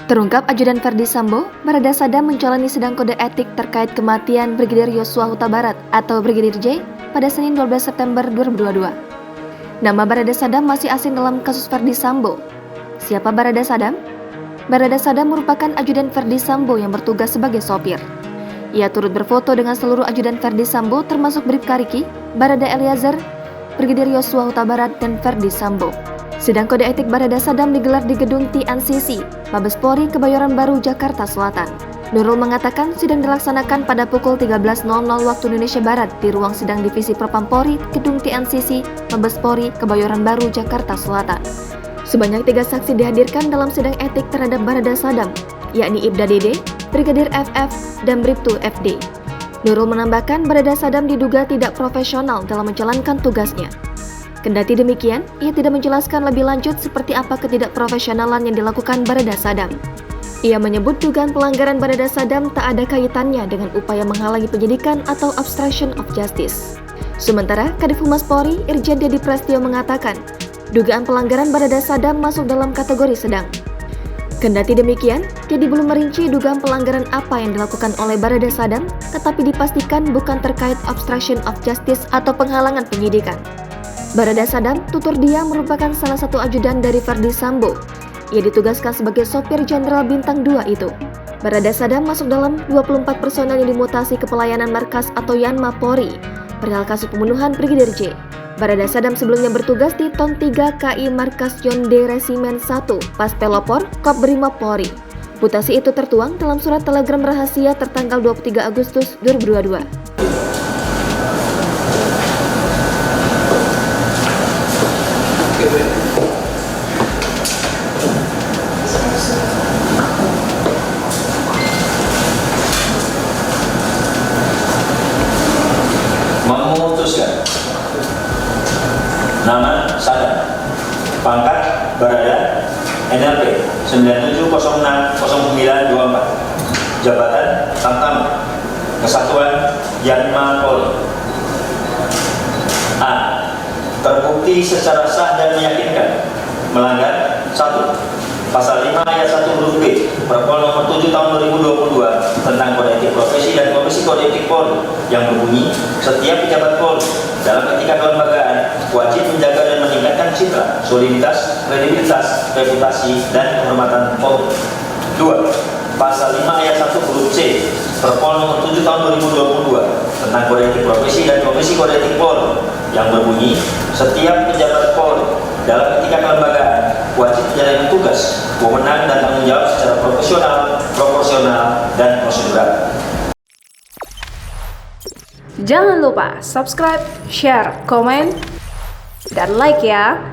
Terungkap Ajudan Ferdi Sambo, Barada Sadam menjalani sidang kode etik terkait kematian Brigadir Yosua Huta Barat atau Brigadir J pada Senin 12 September 2022. Nama Barada Sadam masih asing dalam kasus Ferdi Sambo. Siapa Barada Sadam? Barada Sadam merupakan ajudan Ferdi Sambo yang bertugas sebagai sopir. Ia turut berfoto dengan seluruh ajudan Ferdi Sambo termasuk Bribka Riki, Barada Eliezer, Brigadir Yosua Huta Barat, dan Ferdi Sambo. Sidang kode etik Barada Sadam digelar di gedung TNCC, Mabes Polri, Kebayoran Baru, Jakarta Selatan. Nurul mengatakan sidang dilaksanakan pada pukul 13.00 waktu Indonesia Barat di ruang sidang Divisi Propam Polri, gedung TNCC, Mabes Polri, Kebayoran Baru, Jakarta Selatan. Sebanyak 3 saksi dihadirkan dalam sidang etik terhadap Barada Sadam, yakni Ibda Dede, Brigadir FF, dan Bribtu FD. Nurul menambahkan Barada Sadam diduga tidak profesional dalam menjalankan tugasnya. Kendati demikian, ia tidak menjelaskan lebih lanjut seperti apa ketidakprofesionalan yang dilakukan Barada Sadam. Ia menyebut dugaan pelanggaran Barada Sadam tak ada kaitannya dengan upaya menghalangi penyidikan atau obstruction of justice. Sementara, Kadif Humas Polri, Irjen Dedi Prestio mengatakan, dugaan pelanggaran Barada Sadam masuk dalam kategori sedang. Kendati demikian, Dedi belum merinci dugaan pelanggaran apa yang dilakukan oleh Barada Sadam, tetapi dipastikan bukan terkait obstruction of justice atau penghalangan penyidikan. Barada Sadam, tutur dia, merupakan salah satu ajudan dari Ferdi Sambo. Ia ditugaskan sebagai sopir Jenderal Bintang 2 itu. Barada Sadam masuk dalam 24 personel yang dimutasi ke pelayanan markas atau Yanma Polri perihal kasus pembunuhan Brigadir J. Barada Sadam sebelumnya bertugas di Ton 3 KI Markas Yonde Resimen 1, Pas Pelopor, Kop Brimob Polri. Mutasi itu tertuang dalam surat telegram rahasia tertanggal 23 Agustus 2022. Memutuskan nama Sadam, pangkat Barada, NRP 97060924, jabatan Tamtama, Kesatuan Yanma Polri. A. Terbukti secara sah dan meyakinkan melanggar 1. Pasal 5 ayat 1 huruf B Perpol nomor 7 tahun 2022 tentang kode etik profesi dan komisi kode etik Polri yang berbunyi setiap pejabat Polri dalam etika kelembagaan wajib menjaga dan meningkatkan citra, soliditas, kredibilitas, reputasi, dan kehormatan Polri. 2. Pasal 5 ayat 1 huruf C Perpol nomor 7 tahun 2022 tentang kode etik profesi dan komisi kode etik Polri yang berbunyi setiap pejabat Polri dalam etika kelembagaan wajib menjalankan tugas, wewenang, dan tanggung jawab secara profesional, proporsional, dan prosedural. Jangan lupa subscribe, share, komen, dan like ya.